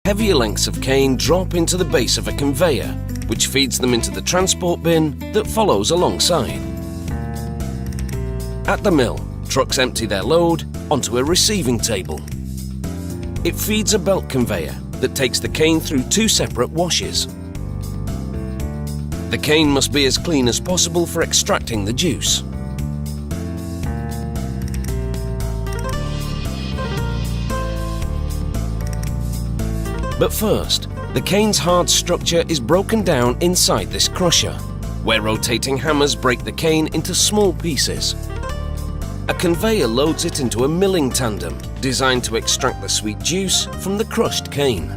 Heavier lengths of cane drop into the base of a conveyor, which feeds them into the transport bin that follows alongside. At the mill, trucks empty their load onto a receiving table. It feeds a belt conveyor that takes the cane through two separate washes. The cane must be as clean as possible for extracting the juice. But first, the cane's hard structure is broken down inside this crusher, where rotating hammers break the cane into small pieces. A conveyor loads it into a milling tandem designed to extract the sweet juice from the crushed cane.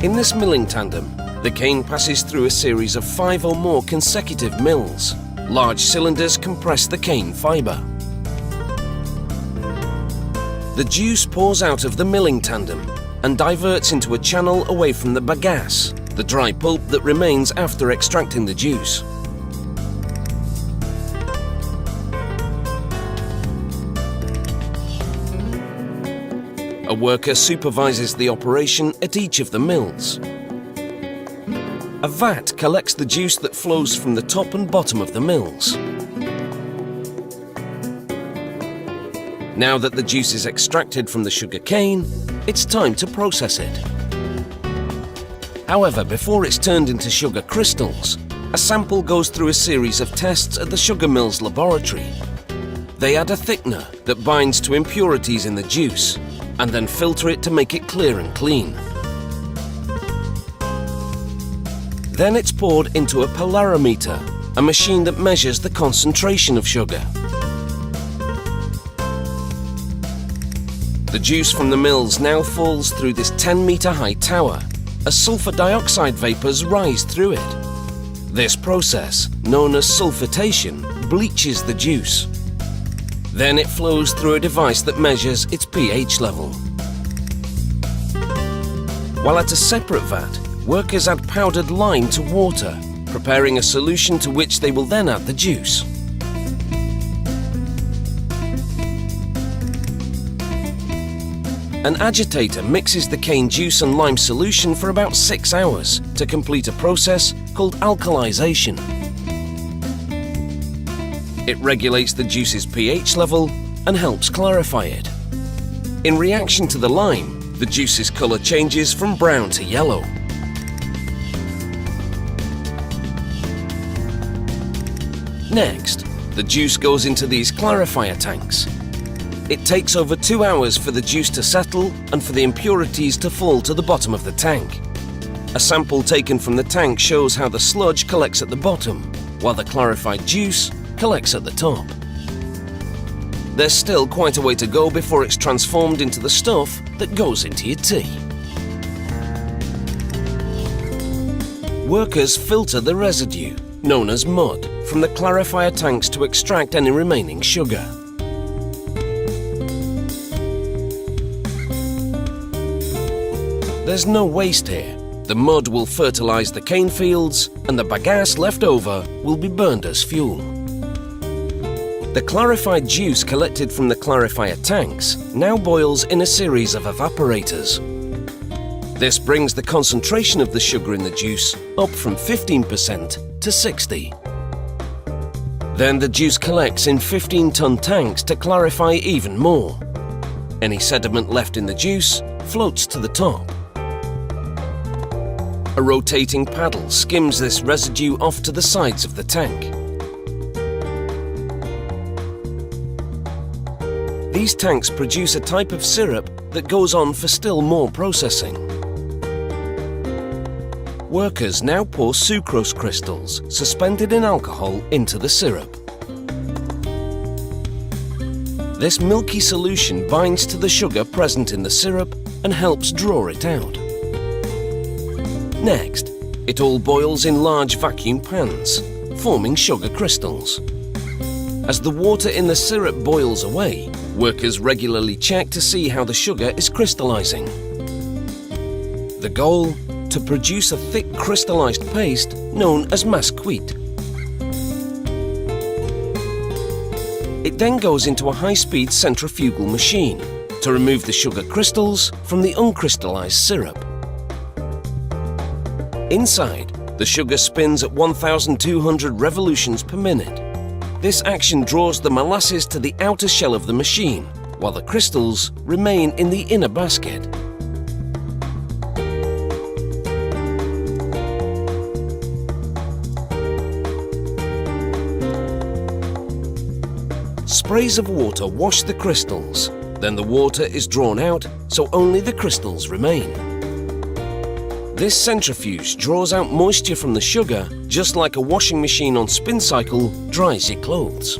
In this milling tandem, the cane passes through a series of 5 or more consecutive mills. Large cylinders compress the cane fibre. The juice pours out of the milling tandem and diverts into a channel away from the bagasse, the dry pulp that remains after extracting the juice. A worker supervises the operation at each of the mills. A vat collects the juice that flows from the top and bottom of the mills. Now that the juice is extracted from the sugar cane, it's time to process it. However, before it's turned into sugar crystals, a sample goes through a series of tests at the sugar mill's laboratory. They add a thickener that binds to impurities in the juice and then filter it to make it clear and clean. Then it's poured into a polarimeter, a machine that measures the concentration of sugar. The juice from the mills now falls through this 10-meter high tower as sulfur dioxide vapors rise through it. This process, known as sulfitation, bleaches the juice. Then it flows through a device that measures its pH level. While at a separate vat, workers add powdered lime to water, preparing a solution to which they will then add the juice. An agitator mixes the cane juice and lime solution for about 6 hours to complete a process called alkalization. It regulates the juice's pH level and helps clarify it. In reaction to the lime, the juice's colour changes from brown to yellow. Next, the juice goes into these clarifier tanks. It takes over 2 hours for the juice to settle and for the impurities to fall to the bottom of the tank. A sample taken from the tank shows how the sludge collects at the bottom, while the clarified juice collects at the top. There's still quite a way to go before it's transformed into the stuff that goes into your tea. Workers filter the residue, known as mud, from the clarifier tanks to extract any remaining sugar. There's no waste here. The mud will fertilize the cane fields and the bagasse left over will be burned as fuel. The clarified juice collected from the clarifier tanks now boils in a series of evaporators. This brings the concentration of the sugar in the juice up from 15% to 60%. Then the juice collects in 15-ton tanks to clarify even more. Any sediment left in the juice floats to the top. A rotating paddle skims this residue off to the sides of the tank. These tanks produce a type of syrup that goes on for still more processing. Workers now pour sucrose crystals suspended in alcohol into the syrup. This milky solution binds to the sugar present in the syrup and helps draw it out. Next, it all boils in large vacuum pans, forming sugar crystals. As the water in the syrup boils away, workers regularly check to see how the sugar is crystallizing. The goal? To produce a thick crystallized paste known as masquite. It then goes into a high-speed centrifugal machine to remove the sugar crystals from the uncrystallized syrup. Inside, the sugar spins at 1,200 revolutions per minute. This action draws the molasses to the outer shell of the machine, while the crystals remain in the inner basket. Sprays of water wash the crystals. Then the water is drawn out, so only the crystals remain. This centrifuge draws out moisture from the sugar, just like a washing machine on spin cycle dries your clothes.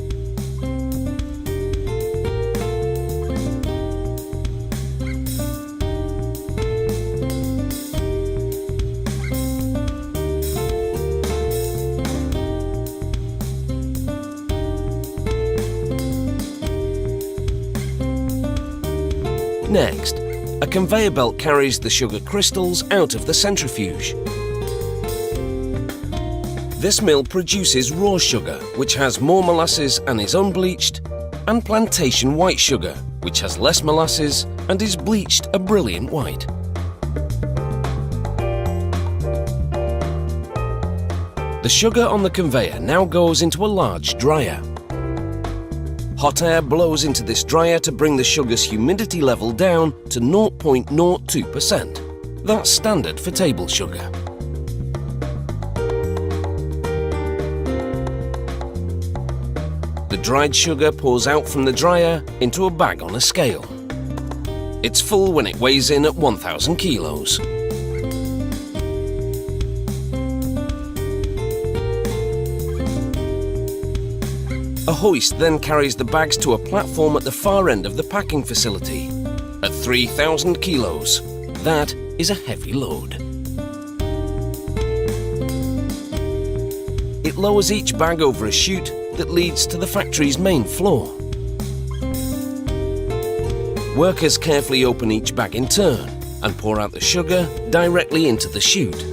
Next, a conveyor belt carries the sugar crystals out of the centrifuge. This mill produces raw sugar, which has more molasses and is unbleached, and plantation white sugar, which has less molasses and is bleached a brilliant white. The sugar on the conveyor now goes into a large dryer. Hot air blows into this dryer to bring the sugar's humidity level down to 0.02%. That's standard for table sugar. The dried sugar pours out from the dryer into a bag on a scale. It's full when it weighs in at 1,000 kilos. A hoist then carries the bags to a platform at the far end of the packing facility. At 3,000 kilos, that is a heavy load. It lowers each bag over a chute that leads to the factory's main floor. Workers carefully open each bag in turn and pour out the sugar directly into the chute.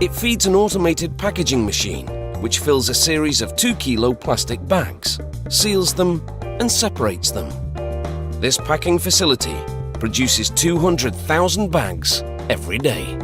It feeds an automated packaging machine which fills a series of 2-kilo plastic bags, seals them and separates them. This packing facility produces 200,000 bags every day.